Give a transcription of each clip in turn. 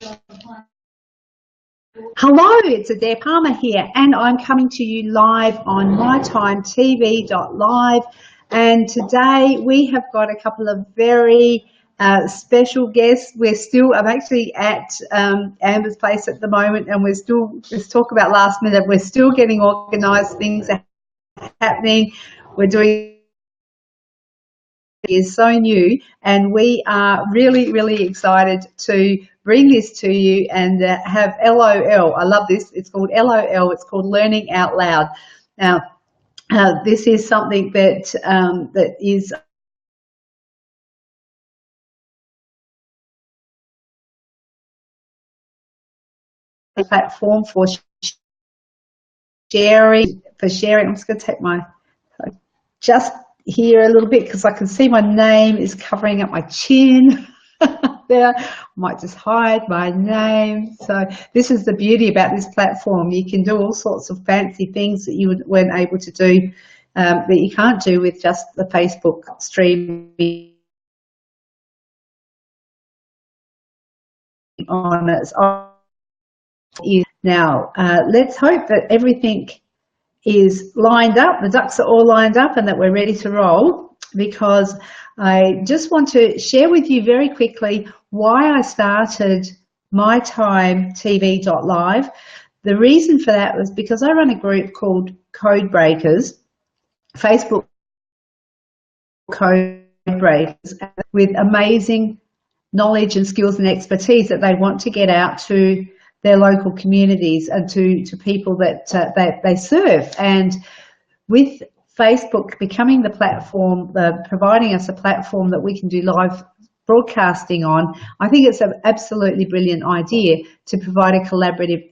Hello, it's Adaire Palmer here, and I'm coming to you live on mytimetv.live. And today we have got a couple of very special guests. I'm actually at Amber's place at the moment, and let's talk about last minute. We're still getting organised, things are happening. We're doing is so new, and we are really, really excited to bring this to you and have LOL. I love this. It's called LOL. It's called Learning Out Loud. Now, this is something that that is a platform for sharing. I'm just going to take my just here a little bit because I can see my name is covering up my chin. There, I might just hide my name. So this is the beauty about this platform. You can do all sorts of fancy things that you weren't able to do, that you can't do with just the Facebook streaming on its own. Now, let's hope that everything is lined up, the ducks are all lined up, and that we're ready to roll, because I just want to share with you very quickly why I started mytimetv.live. The reason for that was because I run a group called Code Breakers, Facebook Code Breakers, with amazing knowledge and skills and expertise that they want to get out to their local communities and to people that they serve. And with Facebook becoming the platform, providing us a platform that we can do live broadcasting on, I think it's an absolutely brilliant idea to provide a collaborative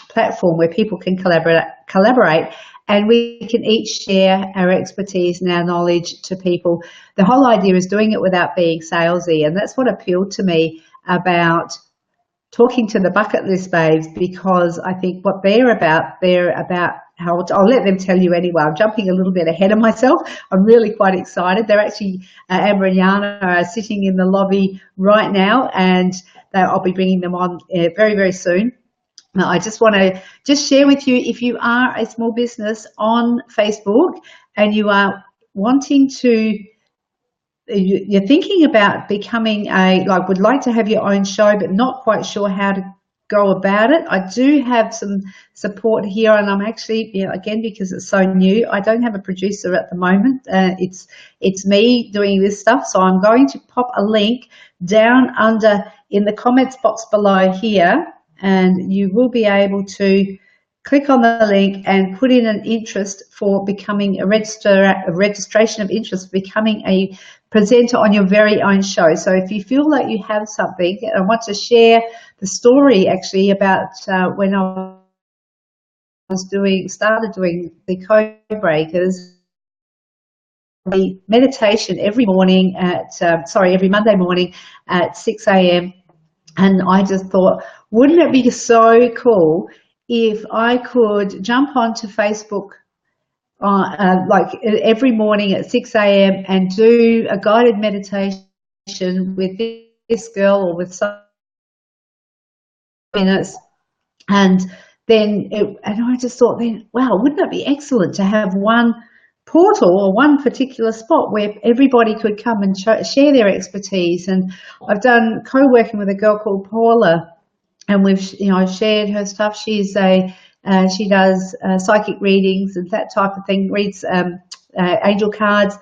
platform where people can collaborate, and we can each share our expertise and our knowledge to people. The whole idea is doing it without being salesy, and that's what appealed to me about talking to the bucket list babes, because I think what they're about how I'll let them tell you anyway. I'm jumping a little bit ahead of myself. I'm really quite excited. They're actually, Amber and Jana are sitting in the lobby right now, and I'll be bringing them on very, very soon. Now, I just want to share with you, if you are a small business on Facebook and you are wanting to, you're thinking about becoming would like to have your own show but not quite sure how to go about it, I do have some support here, and I'm actually, again, because it's so new, I don't have a producer at the moment. It's me doing this stuff, so I'm going to pop a link down under in the comments box below here, and you will be able to click on the link and put in an interest for becoming a registration of interest, becoming a presenter on your very own show. So if you feel like you have something, and I want to share the story actually about when I was started doing the Code Breakers, the meditation every morning every Monday morning at 6 a.m. And I just thought, wouldn't it be so cool if I could jump onto Facebook like every morning at 6 a.m. and do a guided meditation with this girl or with some minutes, and I just thought then, wow, wouldn't it be excellent to have one portal or one particular spot where everybody could come and share their expertise. And I've done co-working with a girl called Paula, and we've shared her stuff. She does psychic readings and that type of thing, reads angel cards,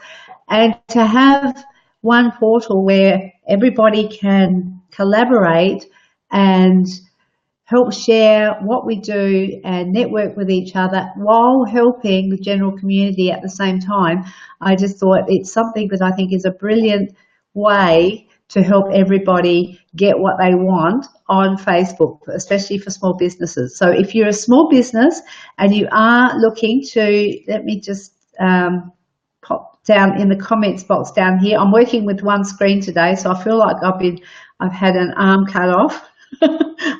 and to have one portal where everybody can collaborate and help share what we do and network with each other while helping the general community at the same time. I just thought it's something that I think is a brilliant way to help everybody get what they want on Facebook, especially for small businesses. So if you're a small business and you are looking to, let me just pop down in the comments box down here. I'm working with one screen today, so I feel like I've had an arm cut off.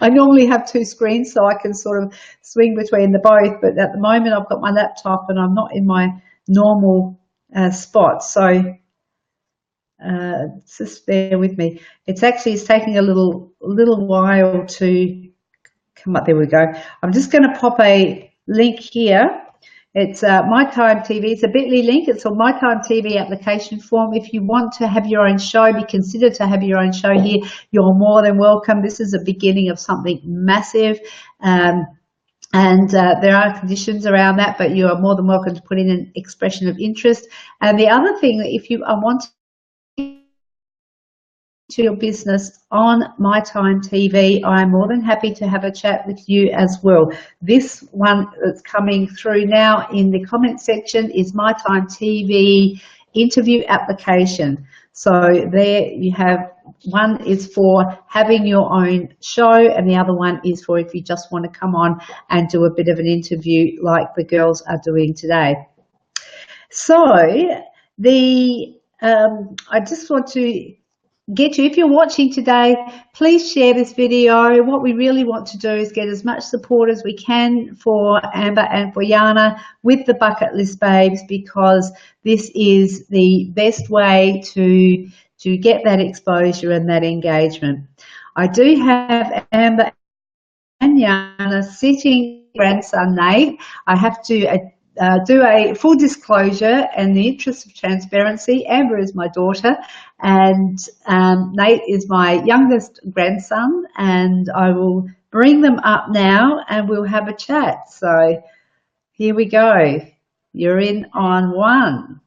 I normally have two screens so I can sort of swing between the both, but at the moment I've got my laptop and I'm not in my normal spot. So Just bear with me. It's taking a little while to come up. There we go. I'm just going to pop a link here. It's My Time TV. It's a bit.ly link. It's on My Time TV application form. If you want to have your own show, be considered to have your own show here, you're more than welcome. This is the beginning of something massive. And there are conditions around that, but you are more than welcome to put in an expression of interest. And the other thing, that if you are wanting to your business on My Time TV, I'm more than happy to have a chat with you as well. This one that's coming through now in the comment section is My Time TV interview application. So there you have, one is for having your own show, and the other one is for if you just want to come on and do a bit of an interview like the girls are doing today. So I just want to get you, if you're watching today, please share this video. What we really want to do is get as much support as we can for Amber and for Jana with the Bucket List Babes, because this is the best way to get that exposure and that engagement. I do have Amber and Jana sitting, grandson Nate. I have to do a full disclosure in the interest of transparency. Amber is my daughter and Nate is my youngest grandson, and I will bring them up now and we'll have a chat. So here we go. You're in on one.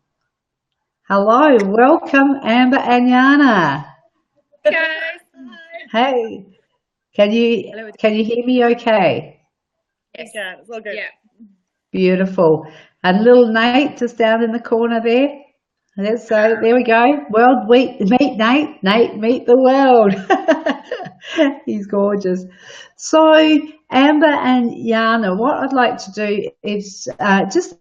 Hello, welcome Amber and Jana. Hey guys. Hey, can you hear me okay? Yes, yeah, it's all good. Yeah. Beautiful. And little Nate just down in the corner there. So there we go. Meet Nate. Nate, meet the world. He's gorgeous. So Amber and Jana, what I'd like to do is just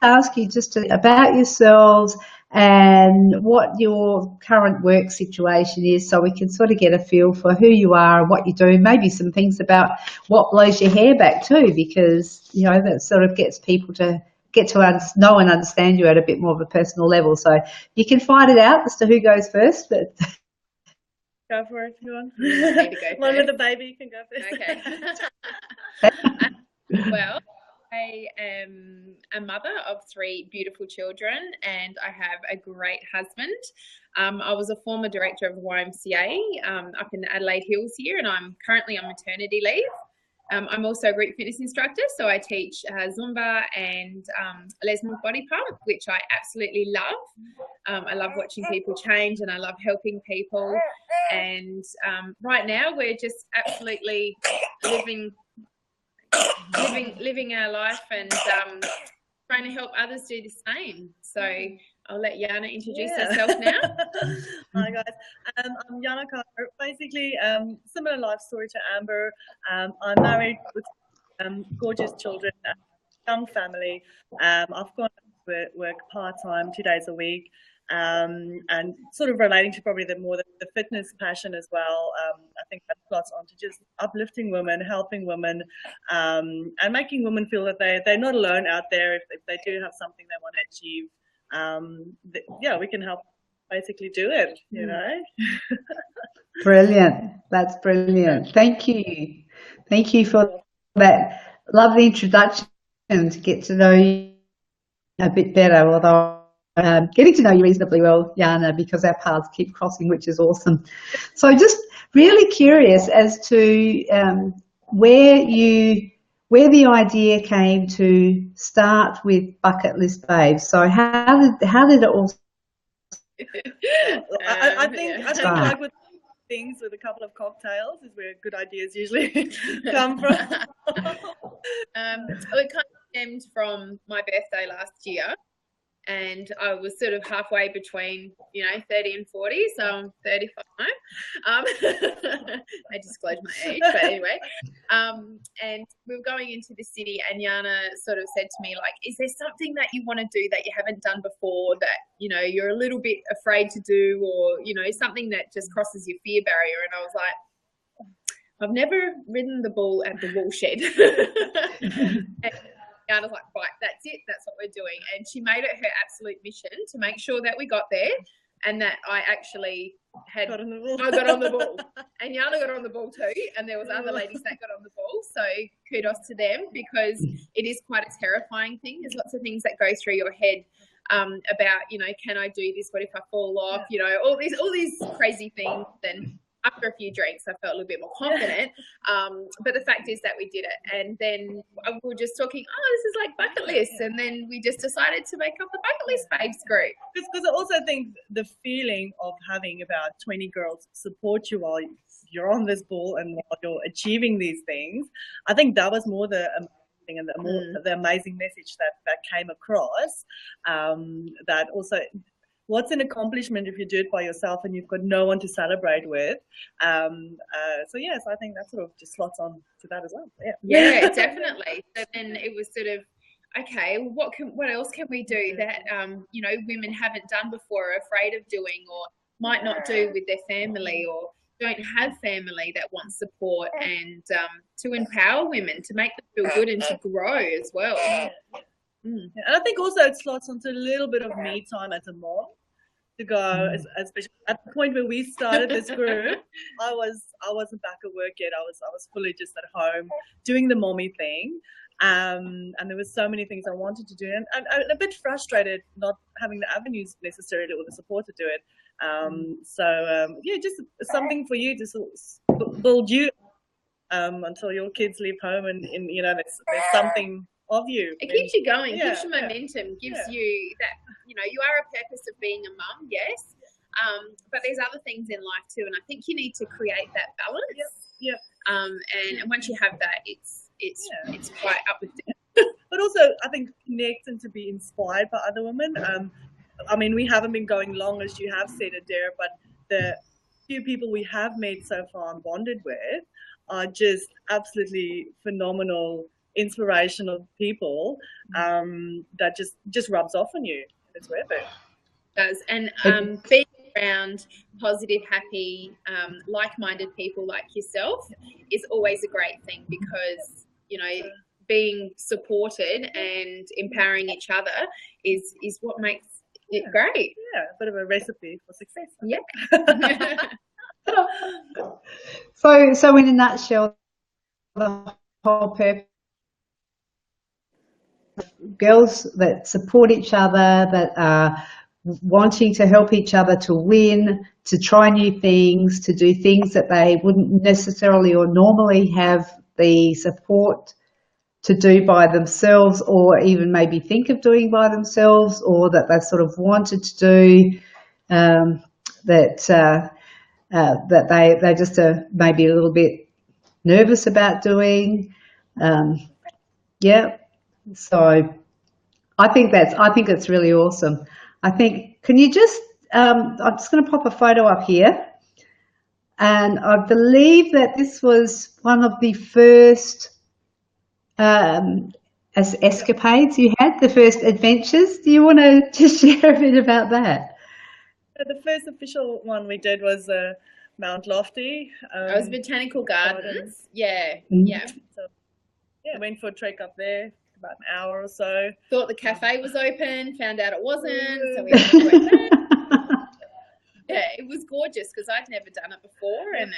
ask you about yourselves and what your current work situation is, so we can sort of get a feel for who you are and what you do, maybe some things about what blows your hair back too, because you know that sort of gets people to get to know and understand you at a bit more of a personal level. So you can find it out as to who goes first, but go for it if you want. One with the baby, you can go first. Okay. Well, I am a mother of 3 beautiful children and I have a great husband. I was a former director of the YMCA up in the Adelaide Hills here, and I'm currently on maternity leave. I'm also a group fitness instructor, so I teach Zumba and lesbian body pump, which I absolutely love. I love watching people change and I love helping people. And right now we're just absolutely living our life and trying to help others do the same. So I'll let Jana introduce herself now. Hi guys, I'm Jana Carter. Basically, similar life story to Amber. I'm married with gorgeous children, young family. I've gone to work part-time 2 days a week, and sort of relating to probably the fitness passion as well. I think that plots onto just uplifting women, helping women, and making women feel that they're not alone out there if they do have something they want to achieve. Yeah, we can help basically do it, you know. Brilliant. That's brilliant. Thank you for that lovely introduction, to get to know you a bit better, although getting to know you reasonably well, Jana, because our paths keep crossing, which is awesome. So just really curious as to where the idea came to start with Bucket List Babes. So how did it all I think like with things, with a couple of cocktails is where good ideas usually come from. It kind of stemmed from my birthday last year, and I was sort of halfway between, 30 and 40, so I'm 35. I disclosed my age, but anyway. And we were going into the city, and Jana sort of said to me, like, is there something that you want to do that you haven't done before that, you're a little bit afraid to do, or, something that just crosses your fear barrier? And I was like, I've never ridden the bull at the wool shed. Jana's like, right, that's it. That's what we're doing. And she made it her absolute mission to make sure that we got there and that I actually I got on the ball. And Jana got on the ball too. And there was other ladies that got on the ball. So kudos to them, because it is quite a terrifying thing. There's lots of things that go through your head about, you know, can I do this? What if I fall off? You know, all these crazy things. And after a few drinks, I felt a little bit more confident. But the fact is that we did it. And then we were just talking, this is like bucket lists. And then we just decided to make up the bucket list babes group. Because I also think the feeling of having about 20 girls support you while you're on this ball and while you're achieving these things, I think that was more the thing and the amazing message that came across. That also, what's an accomplishment if you do it by yourself and you've got no one to celebrate with? So yes, I think that sort of just slots on to that as well. Yeah, definitely. So then it was sort of, okay, what else can we do that you know, women haven't done before, or afraid of doing, or might not do with their family, or don't have family that wants support, and to empower women, to make them feel good and to grow as well. And I think also it slots onto a little bit of me time as a mom, to go, especially at the point where we started this group. I wasn't back at work yet. I was fully just at home doing the mommy thing, and there was so many things I wanted to do, and a bit frustrated not having the avenues necessarily or the support to do it. Just something for you to sort of build you until your kids leave home, and you know, there's something of you. It keeps you going, gives you momentum, gives you that, you know, you are a purpose of being a mum, yes, but there's other things in life too, and I think you need to create that balance. And once you have that, it's quite up with down. But also, I think connect and to be inspired by other women. I mean, we haven't been going long, as you have said, Adaire, but the few people we have met so far and bonded with are just absolutely phenomenal, inspirational people that just rubs off on you. It's worth it. It does. And being around positive, happy, like-minded people like yourself is always a great thing, because, you know, being supported and empowering each other is what makes it great. Yeah, a bit of a recipe for success. Yeah. So in a nutshell, the whole purpose, girls that support each other, that are wanting to help each other to win, to try new things, to do things that they wouldn't necessarily or normally have the support to do by themselves, or even maybe think of doing by themselves, or that they sort of wanted to do, that they just are maybe a little bit nervous about doing. So I think it's really awesome. I think, can you just, I'm just going to pop a photo up here, and I believe that this was one of the first as escapades you had, the first adventures. Do you want to just share a bit about that? The first official one we did was Mount Lofty. It was Botanical Gardens. Yeah. So, went for a trek up there, about an hour or so. Thought the cafe was open, found out it wasn't, so we had to go back. Yeah, it was gorgeous because I'd never done it before, and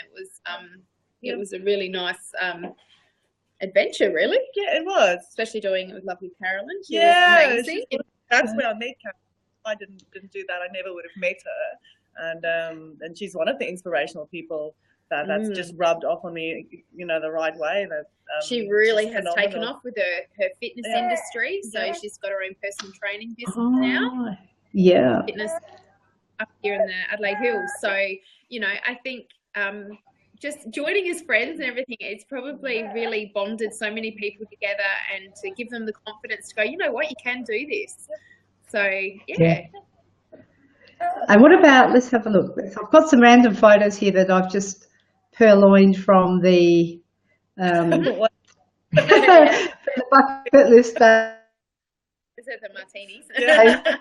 it was a really nice adventure, really. Yeah, it was. Especially doing it with lovely Carolyn. She was amazing. That's where I met Carolyn. I didn't do that. I never would have met her. And she's one of the inspirational people that's just rubbed off on me, you know, the right way. That she really has taken off with her fitness industry. So she's got her own personal training business now. Yeah. Fitness up here in the Adelaide Hills. So, you know, I think just joining as friends and everything, it's probably really bonded so many people together, and to give them the confidence to go, you know what, you can do this. So, yeah. And what about, let's have a look. I've got some random photos here that I've just purloined from the bucket list. Is it the martinis? Yeah.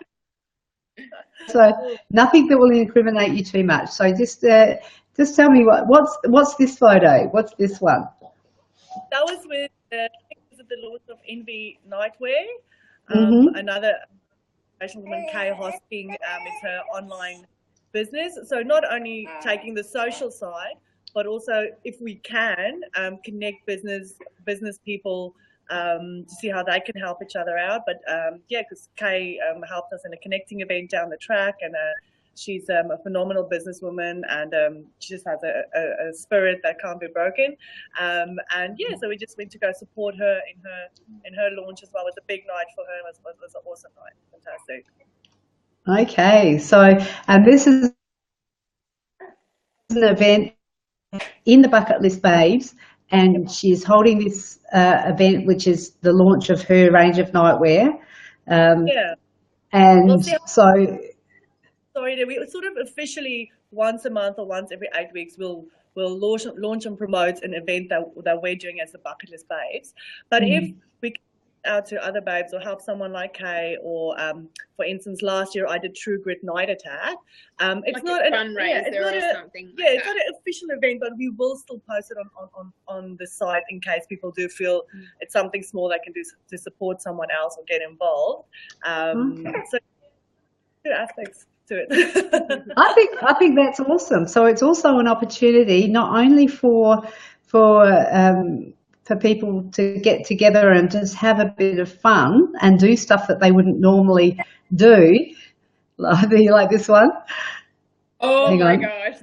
So nothing that will incriminate you too much. So just tell me what's this photo? What's this one? That was with the the launch of Envy Nightwear. Another woman, Kay Hosking, is her online business. So not only taking the social side, but also, if we can, connect business people to see how they can help each other out. But yeah, because Kay helped us in a connecting event down the track, and she's a phenomenal businesswoman, and she just has a spirit that can't be broken. And yeah, so we just went to go support her in her launch as well. It was a big night for her. It was an awesome night. Fantastic. Okay, so this is an event in the Bucket List Babes, and she's holding this event, which is the launch of her range of nightwear. Yeah. And Well, so... Sorry, we sort of officially once a month or once every 8 weeks we'll launch and promote an event that we're doing as the Bucket List Babes. But if we can out to other babes or help someone like Kay, or for instance, last year I did True Grit Night Attack. It's like not a fundraiser or something. Yeah, it's not an official event, but we will still post it on the site in case people do feel it's something small they can do to support someone else or get involved. So two aspects to it. I think that's awesome. So it's also an opportunity not only for people to get together and just have a bit of fun and do stuff that they wouldn't normally do, like this one. Oh my gosh!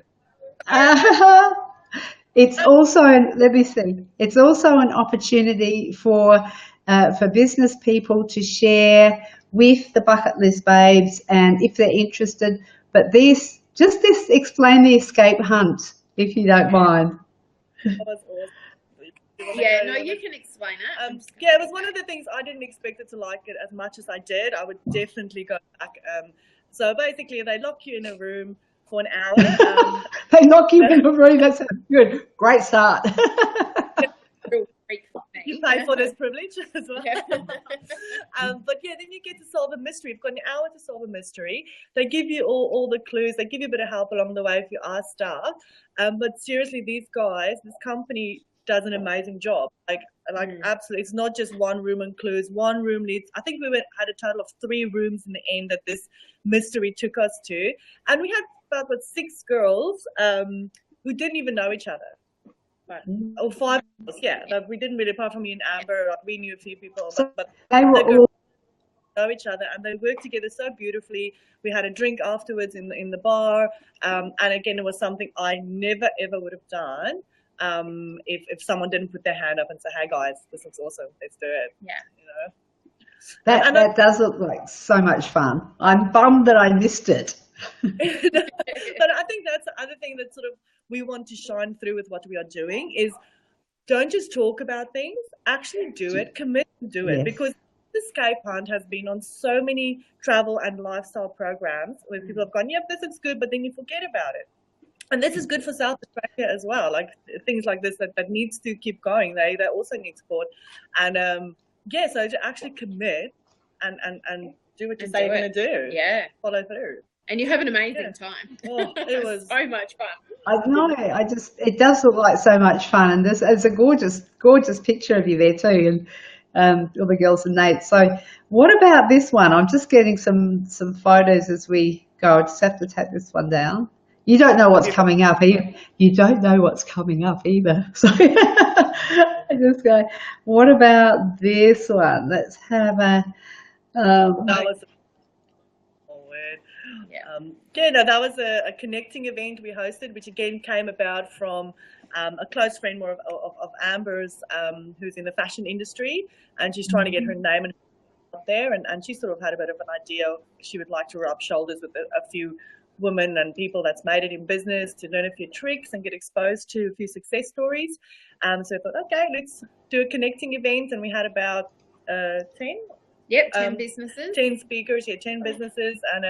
It's also, let me see. It's also an opportunity for business people to share with the Bucket List Babes, and if they're interested. But this explain the escape hunt, if you don't mind. That was awesome. Yeah, no, you can explain it. Yeah, it was one of the things I didn't expect it to like it as much as I did. I would definitely go back. So basically, they lock you in a room for an hour. They lock you in a room. That's good. Great start. You pay for this privilege as well. Yeah. But yeah, then you get to solve a mystery. You've got an hour to solve a mystery. They give you all the clues. They give you a bit of help along the way if you are stuck. But seriously, these guys, this company does an amazing job. Like absolutely, it's not just one room and clues. One room leads. I think we had a total of 3 rooms in the end that this mystery took us to, and we had about 6 girls who didn't even know each other. Or 5, yeah. Like we didn't really, apart from me and Amber, like we knew a few people, but they were all know each other, and they worked together so beautifully. We had a drink afterwards in the bar, and again, it was something I never ever would have done if someone didn't put their hand up and say, "Hey guys, this looks awesome. Let's do it." Yeah, you know. That does look like so much fun. I'm bummed that I missed it. But I think that's the other thing that sort of we want to shine through with what we are doing is don't just talk about things, actually do it, commit to do it. Yes. Because the escape hunt has been on so many travel and lifestyle programs where people have gone, yep, this looks good, but then you forget about it. And this is good for South Australia as well. Like things like this that needs to keep going. They also need support. And yeah, so to actually commit and do what you say you're going to do. Yeah. Follow through. And you have an amazing time. Oh, it was so much fun. I know. It does look like so much fun, and it's a gorgeous picture of you there too, and all the girls and Nate. So, what about this one? I'm just getting some photos as we go. I just have to tap this one down. You don't know what's coming up either. You don't know what's coming up either. So, I just go. What about this one? Let's have a. That was a connecting event we hosted, which again came about from a close friend more of Amber's, who's in the fashion industry, and she's trying to get her name out there, and she sort of had a bit of an idea she would like to rub shoulders with a few women and people that's made it in business to learn a few tricks and get exposed to a few success stories. So I thought, okay, let's do a connecting event, and we had about 10. Yep, 10 businesses. 10 speakers, 10 businesses, and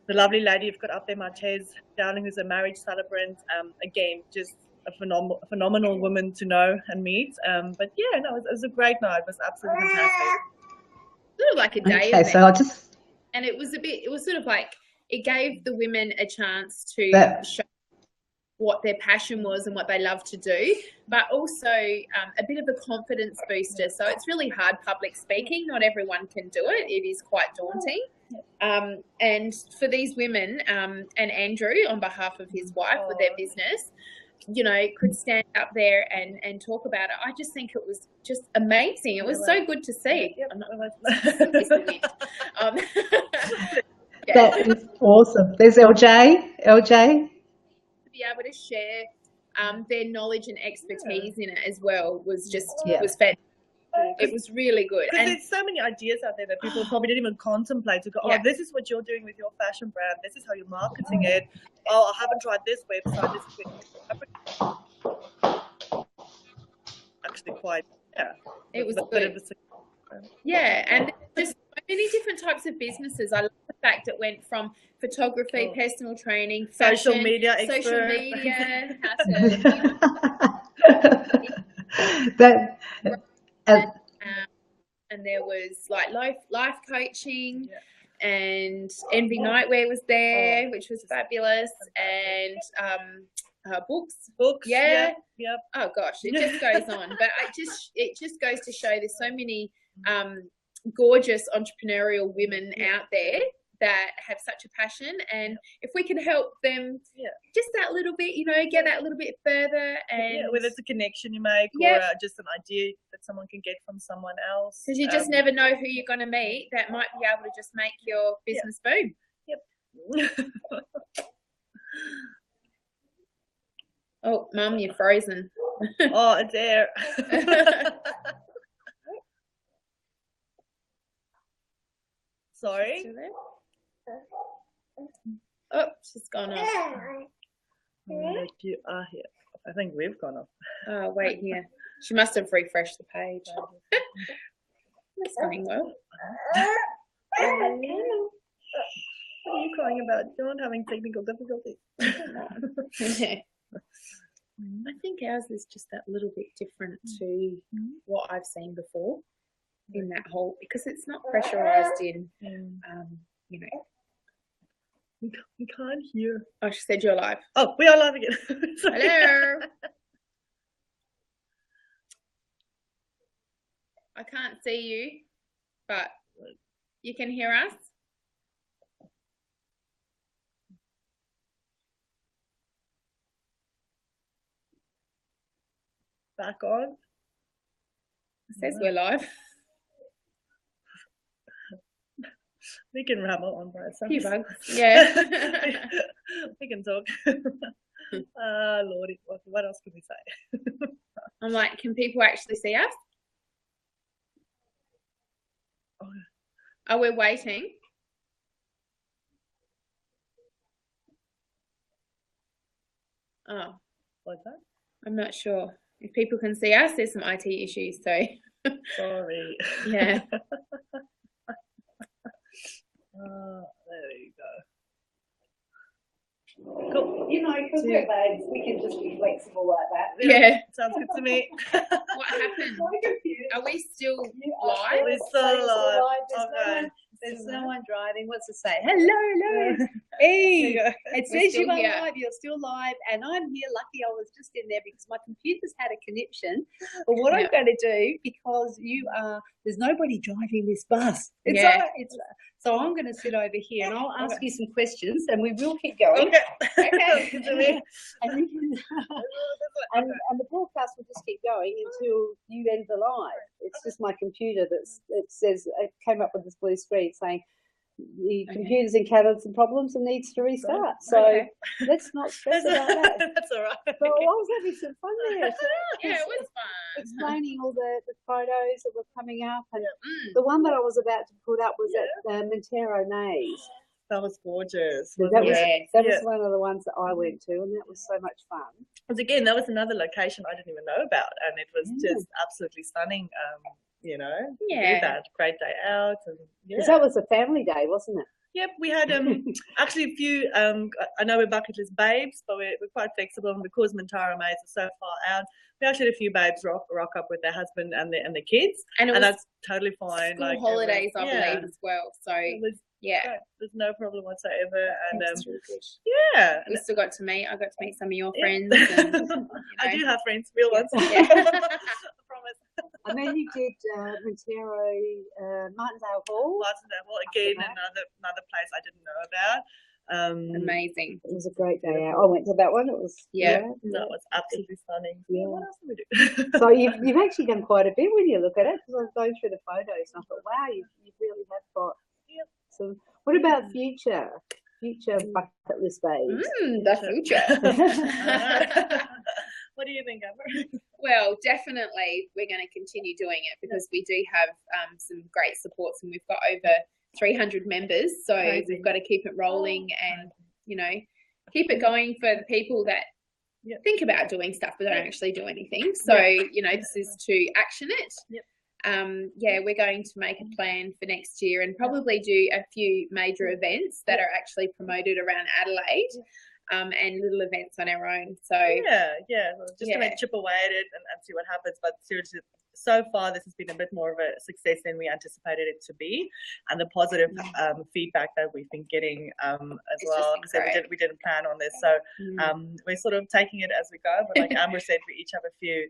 the lovely lady you've got up there, Martez Dowling, who's a marriage celebrant. Again, just a phenomenal woman to know and meet. But yeah, no, it was a great night. It was absolutely fantastic. Sort of like a day event. So and it was sort of like, it gave the women a chance to show what their passion was and what they love to do, but also a bit of a confidence booster. So it's really hard public speaking. Not everyone can do it. It is quite daunting. And for these women, and Andrew, on behalf of his wife with their business, you know, could stand up there and talk about it. I just think it was just amazing. It was so good to see. That is awesome. There's LJ. To be able to share their knowledge and expertise in it as well was just was fantastic. It was really good. Because there's so many ideas out there that people probably didn't even contemplate to go, oh, this is what you're doing with your fashion brand. This is how you're marketing it. Oh, I haven't tried this website. Actually quite, it was good. Yeah, and just so many different types of businesses. I love the fact it went from photography, personal training, fashion, social media, and there was like life coaching, and Envy Nightwear was there, which was fabulous, and books. Yep. Oh gosh, it just goes on. But it just goes to show there's so many gorgeous entrepreneurial women out there that have such a passion, and if we can help them just that little bit, you know, get that little bit further, and whether it's a connection you make or just an idea that someone can get from someone else, because you just never know who you're going to meet that might be able to just make your business boom. Oh, Mum, you're frozen. Oh, Adaire. Sorry. Oh, she's gone off. You are here. I think we've gone off. Oh, wait here. She must have refreshed the page. That's going well. What are you crying about? John having technical difficulties. I think ours is just that little bit different to what I've seen before in that whole, because it's not pressurized in, you know. We can't hear. Oh, she said you're live. Oh, we are live again. Hello. I can't see you, but you can hear us. Back on. It says we're live. We can ramble on by ourselves. Few bugs. Yeah. We can talk. Lordy, what else can we say? I'm like, can people actually see us? Oh, we're waiting. Oh. What's that? I'm not sure. If people can see us, there's some IT issues, so. Sorry. Yeah. There you go. Cool. You know, because we're babes, we can just be flexible like that. Yeah. Sounds good to me. What happened? Are we still live? We're still live. Okay. There's no one driving. What's it say? Hello. Hey, it says you are live. You're still live, and I'm here. Lucky I was just in there because my computer's had a connection. But what I'm going to do, because there's nobody driving this bus. So I'm going to sit over here and I'll ask you some questions, and we will keep going. Okay. And the broadcast will just keep going until you end the live. It's just my computer it came up with this blue screen saying the computer's encountered some problems and needs to restart. So let's not stress about that. That's all right. But I was having some fun there. Yeah, it was fun. Explaining all the photos that were coming up, and the one that I was about to put up was at Montero Maze. That was gorgeous. That was one of the ones that I went to, and that was so much fun. Because again, that was another location I didn't even know about, and it was just absolutely stunning. You know, we had a great day out, and because that was a family day, wasn't it? Yep, we had actually a few. I know we're bucket list babes, but we're quite flexible, and because Montaro Maze is so far out, we actually had a few babes rock up with their husband and the kids, and that's totally fine. School holidays, I believe, as well. So Yeah. There's no problem whatsoever. And really good. yeah. I got to meet some of your friends. And, I do have friends, real ones. Yeah. I promise. And then you did Montero, Martindale Hall. Martindale Hall, again, another place I didn't know about. Amazing. It was a great day out. I went to that one. It was that was absolutely stunning. Yeah. What else did we do? So you've actually done quite a bit when you look at it. Because I was going through the photos and I thought, wow, you really have got. Yep. So what about future bucket list babes? The future. What do you think, Amber? Well, definitely we're going to continue doing it because we do have some great supports and we've got over 300 members. So we've got to keep it rolling and, keep it going for the people that think about doing stuff but don't actually do anything. So, this is to action it. Yep. We're going to make a plan for next year and probably do a few major events that are actually promoted around Adelaide. And little events on our own. So just to chip away at it and see what happens. But seriously, so far this has been a bit more of a success than we anticipated it to be, and the positive feedback that we've been getting as well. So we didn't plan on this, so we're sort of taking it as we go. But like Amber said, we each have a few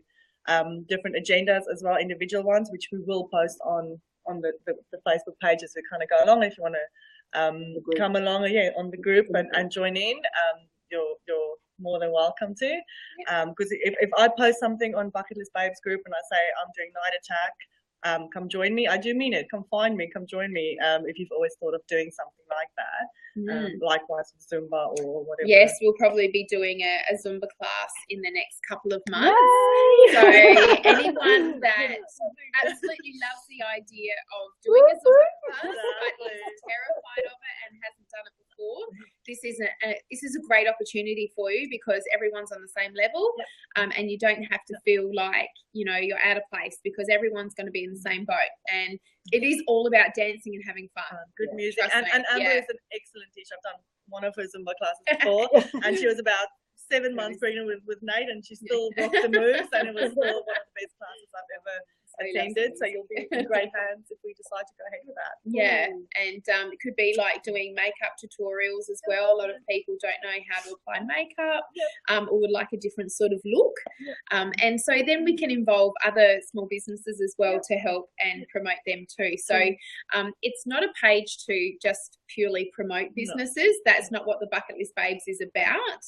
different agendas as well, individual ones, which we will post on the Facebook page as we kind of go along. If you want to come along on the group and join in, you're more than welcome to, because if I post something on Bucket List Babes group and I say I'm doing Night Attack, come join me, I do mean it. Come find me, come join me, if you've always thought of doing something like that. Likewise with Zumba or whatever. Yes, we'll probably be doing a Zumba class in the next couple of months. So anyone that absolutely loves the idea of doing a Zumba class but is terrified of it and hasn't done it before, this is a great opportunity for you because everyone's on the same level, and you don't have to feel like you're out of place because everyone's going to be in the same boat. And it is all about dancing and having fun. Good music. And Amber is an excellent teacher. I've done one of her Zumba classes before, and she was about 7 months pregnant with Nate, and she still rocked the moves, and it was still one of the best classes I've ever attended. So you'll be in great hands if we decide to go ahead with that. And it could be like doing makeup tutorials as well. A lot of people don't know how to apply makeup, or would like a different sort of look, and so then we can involve other small businesses as well to help and promote them too. So it's not a page to just purely promote businesses. That's not what the Bucket List Babes is about.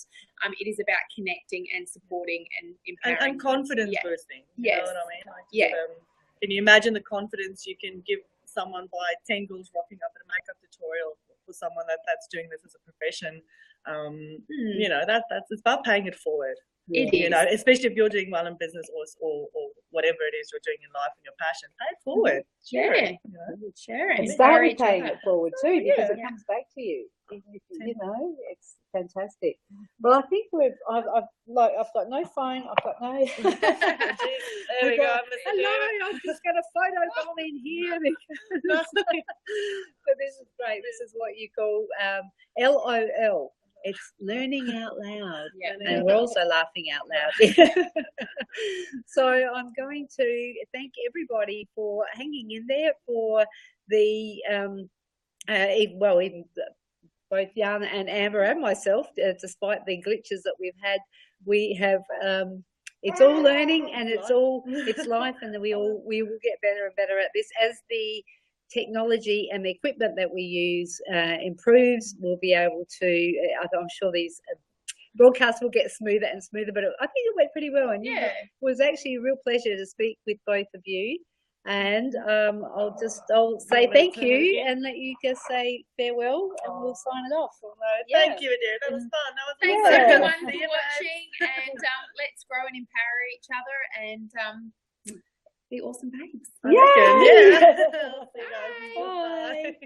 It is about connecting and supporting and empowering and confidence boosting. You know what I mean? Can you imagine the confidence you can give someone by 10 girls rocking up at a makeup tutorial for someone that's doing this as a profession? It's about paying it forward. It is. Especially if you're doing well in business or whatever it is you're doing in life and your passion, pay it forward. Share it. And start paying it forward too, because it comes back to you. It's fantastic. Well, I think I've got no phone. I've got no. There we go. Hello, I've just got a photo bomb in here. But this is great. This is what you call LOL. It's learning out loud, and we're also laughing out loud. So I'm going to thank everybody for hanging in there for the even both Jana and Amber and myself, despite the glitches that we've had. We have it's all learning and it's life, and we will get better and better at this as the technology and the equipment that we use improves. We'll be able to, I'm sure these broadcasts will get smoother and smoother, but I think it went pretty well. And it was actually a real pleasure to speak with both of you. And I'll say thank you and let you just say farewell, and we'll sign it off. Thank you, Adaire. That was fun. Thanks everyone for watching, and let's grow and empower each other and be awesome babes. Yeah. Bye.